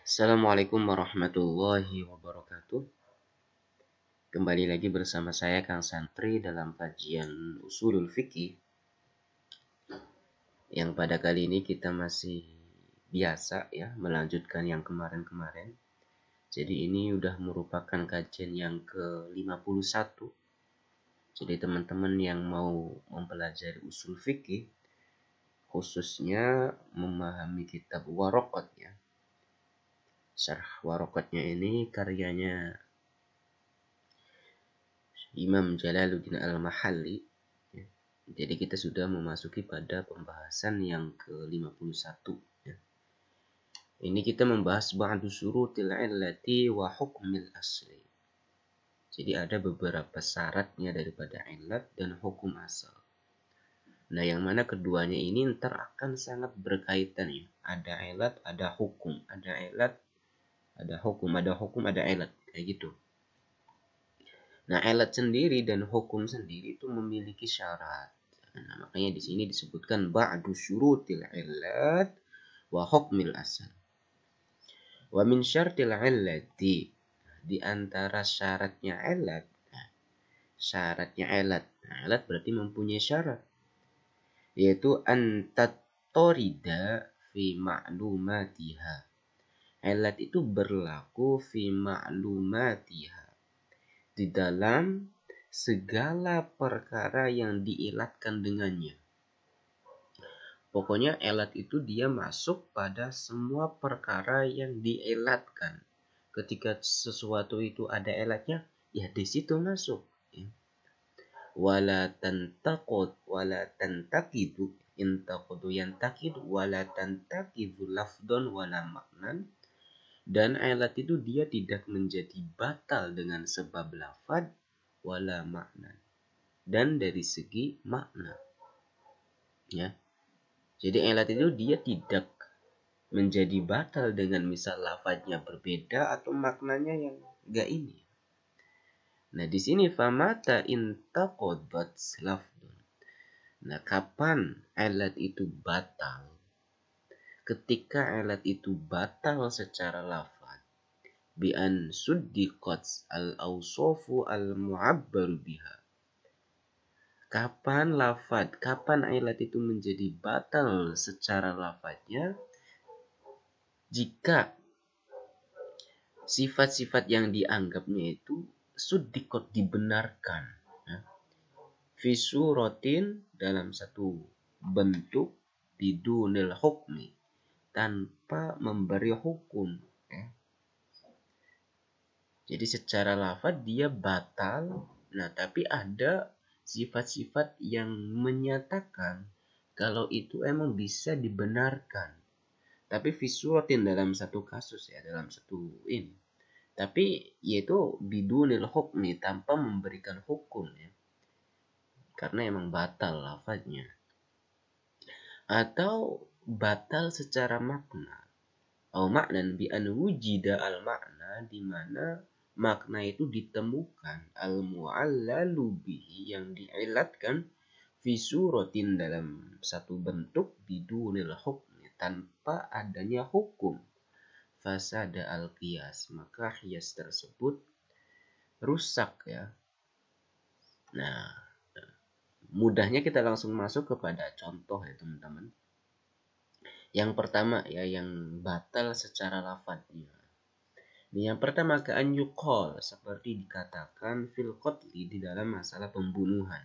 Assalamualaikum warahmatullahi wabarakatuh. Kembali lagi bersama saya Kang Santri dalam kajian Usulul Fikih, yang pada kali ini kita masih biasa ya melanjutkan yang kemarin-kemarin. Jadi ini udah merupakan kajian yang ke-51. Jadi teman-teman yang mau mempelajari usul fikih, khususnya memahami kitab Waraqat ya. Syarh Waraqatnya ini karyanya Imam Jalaluddin Al-Mahalli. Jadi kita sudah memasuki pada pembahasan yang ke-51 ya. Ini kita membahas ba'du syurutil illati wa hukmil asli. Jadi ada beberapa syaratnya daripada illat dan hukum asal. Nah, yang mana keduanya ini ntar akan sangat berkaitan ya. Ada illat, ada hukum, ada illat, ada hukum, ada illat, kayak gitu. Nah, illat sendiri dan hukum sendiri itu memiliki syarat. Nah, makanya di sini disebutkan ba'du syurutil illat wa hukmil asal. Wa min syartil illati, di antara syaratnya illat. Syaratnya illat. Nah, illat berarti mempunyai syarat, yaitu antatorida fi ma'lumatiha. Illat itu berlaku fi ma'lumatiha, di dalam segala perkara yang diilatkan dengannya. Pokoknya illat itu dia masuk pada semua perkara yang diilatkan. Ketika sesuatu itu ada illatnya, ya di situ masuk. Wala tantaqud wala tantaqidu intaqudu yantaqidu wala tantaqidu lafdon wala maknan. Dan illat itu dia tidak menjadi batal dengan sebab lafad wala makna, dan dari segi makna ya. Jadi illat itu dia tidak menjadi batal dengan misal lafadznya berbeda atau maknanya yang enggak ini. Nah, di sini famata intaqadat lafdun. Nah, kapan illat itu batal? Ketika illat itu batal secara lafaz, bi an suddiqat al-awsafu al-mu'abbar biha. Kapan illat itu menjadi batal secara lafadznya? Jika sifat-sifat yang dianggapnya itu suddiqat, dibenarkan ya. Fi suratin, dalam satu bentuk, bidunil hukmi, tanpa memberi hukum ya. Jadi secara lafaz dia batal, nah tapi ada sifat-sifat yang menyatakan kalau itu emang bisa dibenarkan. Tapi visuatin dalam satu kasus ya, dalam satu ini. Tapi yaitu bidunil hukmi, tanpa memberikan hukum ya. Karena emang batal lafaznya. Atau batal secara makna. Au maknan bi an wujida al makna, di mana makna itu ditemukan, al mu'allalu bihi, yang diilatkan, fi suratin, dalam satu bentuk, bidunil hukmi, tanpa adanya hukum. Fasada al qiyas, maka qiyas tersebut rusak ya. Nah, mudahnya kita langsung masuk kepada contoh ya teman-teman. Yang pertama ya, yang batal secara lafadznya. Yang pertama, ka'an yuqal, seperti dikatakan fil qatli, di dalam masalah pembunuhan.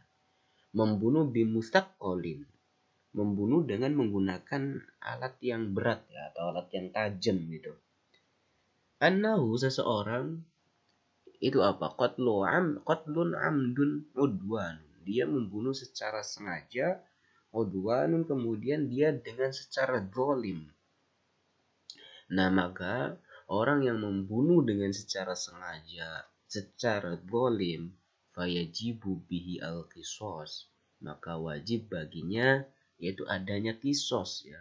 Membunuh bimustaqqalin, membunuh dengan menggunakan alat yang berat ya, atau alat yang tajam gitu. Annahu, seseorang itu apa? Qatlun amdun udwan. Dia membunuh secara sengaja, udwanun, kemudian dia dengan secara zalim. Nah, maka orang yang membunuh dengan secara sengaja, secara zalim, fayajibu bihi al-qisas, maka wajib baginya yaitu adanya qisas ya.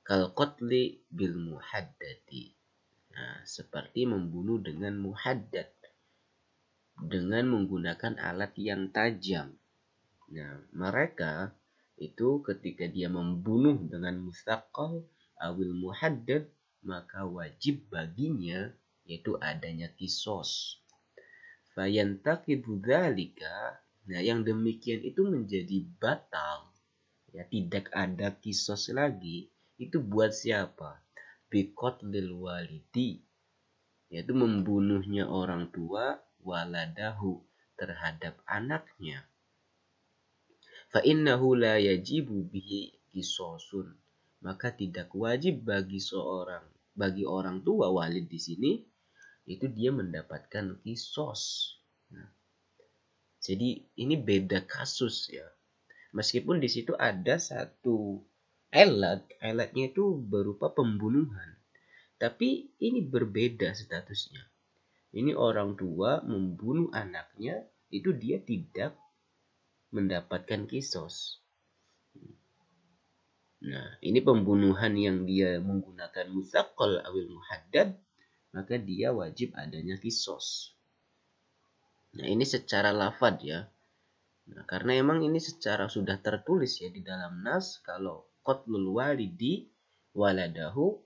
Kal qatli bil muhaddati. Nah, seperti membunuh dengan muhaddad, dengan menggunakan alat yang tajam. Nah, mereka itu ketika dia membunuh dengan mustaqqal awil muhaddad, maka wajib baginya yaitu adanya kisos. Fayantaqidu dzalika, nah yang demikian itu menjadi batal. Ya, tidak ada kisos lagi. Itu buat siapa? Biqatlil walidi, yaitu membunuhnya orang tua, waladahu, terhadap anaknya. Fa innahu la yajibu bihi qisasun, maka tidak wajib bagi orang tua walid di sini itu dia mendapatkan kisos. Nah, jadi ini beda kasus ya. Meskipun di situ ada satu elatnya itu berupa pembunuhan, tapi ini berbeda statusnya. Ini orang tua membunuh anaknya, itu dia tidak mendapatkan kisos. Nah, ini pembunuhan yang dia menggunakan musaqqal awil muhaddad, maka dia wajib adanya kisos. Nah, ini secara lafad ya. Nah, karena emang ini secara sudah tertulis ya di dalam nas, kalau qatlul walidi waladahu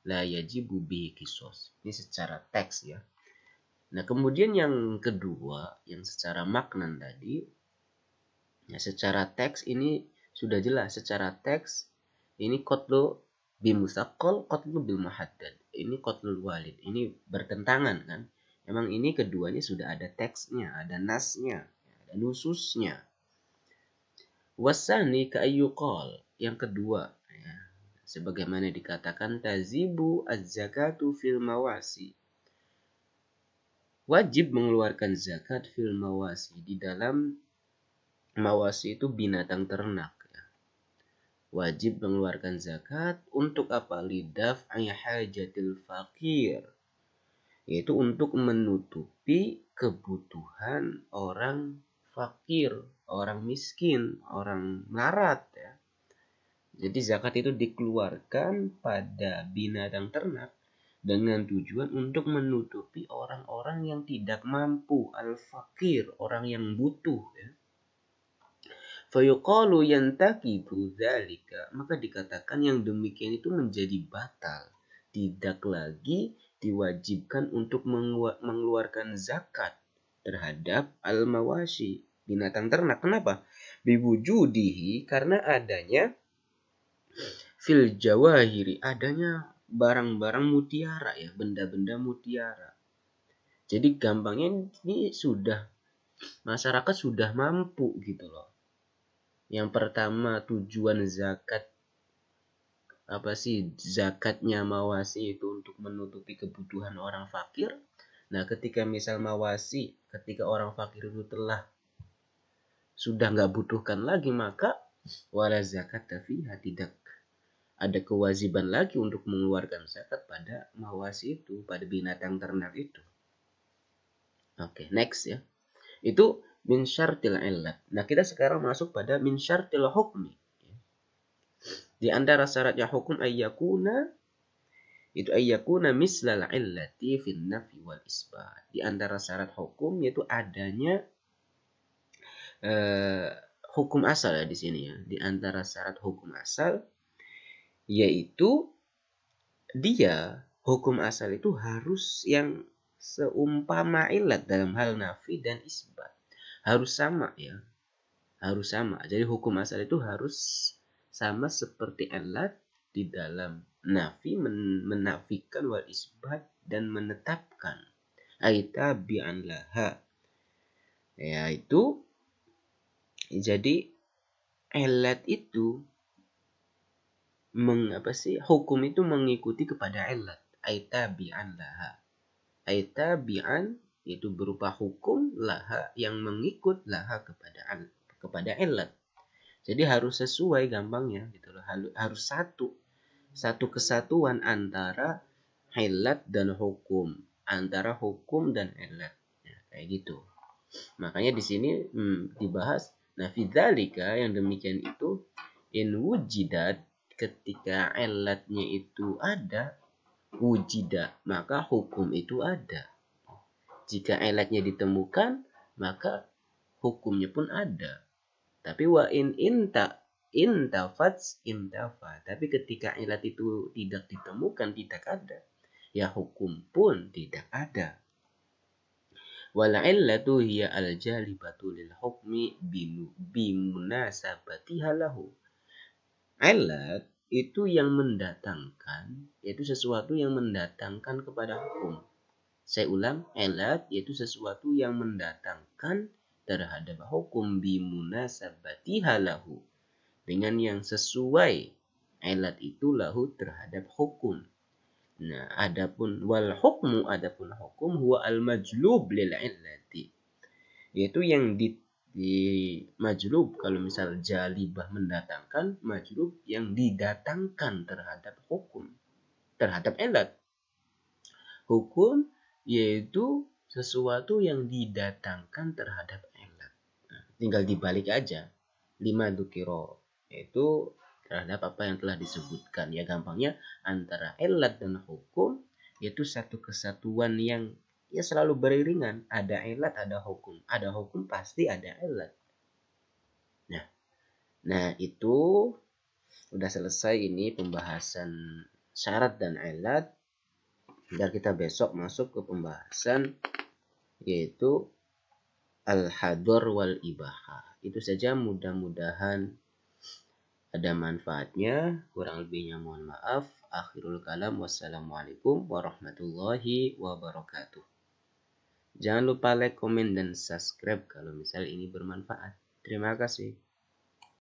la yajibu bihi kisos. Ini secara teks ya. Nah, kemudian yang kedua, yang secara makna tadi, ya secara teks ini sudah jelas. Secara teks ini qatlu bimusaqqal, qatlu bil muhaddad. Ini qatlul walid. Ini bertentangan kan? Emang ini keduanya sudah ada teksnya, ada nasnya, ada nususnya. Wasani ka'ayyuqal, yang kedua ya, sebagaimana dikatakan tazibu az-zakatu fil mawasi, wajib mengeluarkan zakat fil mawasi, di dalam mawasi itu binatang ternak ya. Wajib mengeluarkan zakat untuk apa? Lidaf'i hajatil faqir, yaitu untuk menutupi kebutuhan orang fakir, orang miskin, orang melarat ya. Jadi zakat itu dikeluarkan pada binatang ternak dengan tujuan untuk menutupi orang-orang yang tidak mampu, al-fakir, orang yang butuh ya. Fayuqalu yantaqidu dzalika, maka dikatakan yang demikian itu menjadi batal, tidak lagi diwajibkan untuk mengeluarkan zakat terhadap al-mawashi, binatang ternak. Kenapa? Biwujudihi, karena adanya fil jawahiri, adanya barang-barang mutiara ya, benda-benda mutiara. Jadi gampangnya ini sudah masyarakat sudah mampu gitu loh. Yang pertama tujuan zakat apa sih? Zakatnya mawasi itu untuk menutupi kebutuhan orang fakir. Nah, ketika misal mawasi, ketika orang fakir itu sudah nggak butuhkan lagi, maka wala zakat fiha, tidak ada kewajiban lagi untuk mengeluarkan zakat pada mawasi itu, pada binatang ternak itu. Oke, next ya. Itu min syartil illat. Nah, kita sekarang masuk pada min syartil hukmi. Di antara syaratnya hukum ayyakuna mislal illati fil nafi wal isbat. Di antara syarat hukum yaitu adanya hukum asal ya di sini ya. Di antara syarat hukum asal yaitu dia hukum asal itu harus yang seumpama illat dalam hal nafi dan isbat. Harus sama ya. Harus sama. Jadi hukum asal itu harus sama seperti illat di dalam nafi, menafikan, wal isbat, dan menetapkan. Aitabi'an laha. Yaitu jadi illat itu hukum itu mengikuti kepada illat. Aitabi'an laha. Aitabi'an itu berupa hukum laha yang mengikut laha kepada illat. Jadi harus sesuai gampangnya gitu loh. Harus satu kesatuan antara illat dan hukum, antara hukum dan illat. Ya, kayak gitu. Makanya di sini dibahas fi dzalika, yang demikian itu in wujidat, ketika illatnya itu ada, wujida, maka hukum itu ada. Jika illatnya ditemukan, maka hukumnya pun ada. Tapi wa in inta, intafat intafa. Tapi ketika ilat itu tidak ditemukan, tidak ada, ya hukum pun tidak ada. Wal illatu hiya al jalibatu lil hukmi bimunasabatiha lahu. Ilat itu yang mendatangkan, yaitu sesuatu yang mendatangkan kepada hukum. Saya ulang, ilat yaitu sesuatu yang mendatangkan terhadap hukum bimunasabatiha lahu, dengan yang sesuai ilat itu lahu terhadap hukum. Nah, adapun wal hukmu, adapun hukum huwa al majlub lil illati, yaitu yang di majlub. Kalau misal jalibah mendatangkan, majlub yang didatangkan terhadap hukum, terhadap ilat. Hukum yaitu sesuatu yang didatangkan terhadap ilat. Nah, tinggal dibalik aja. 5 dukiro, yaitu terhadap apa yang telah disebutkan. Ya gampangnya antara ilat dan hukum yaitu satu kesatuan yang ya selalu beriringan. Ada ilat, ada hukum. Ada hukum pasti ada ilat. Nah itu udah selesai ini pembahasan syarat dan ilat. Biar kita besok masuk ke pembahasan yaitu al-hador wal ibaha. Itu saja, mudah-mudahan ada manfaatnya. Kurang lebihnya mohon maaf. Akhirul kalam. Wassalamualaikum warahmatullahi wabarakatuh. Jangan lupa like, komen, dan subscribe kalau misal ini bermanfaat. Terima kasih.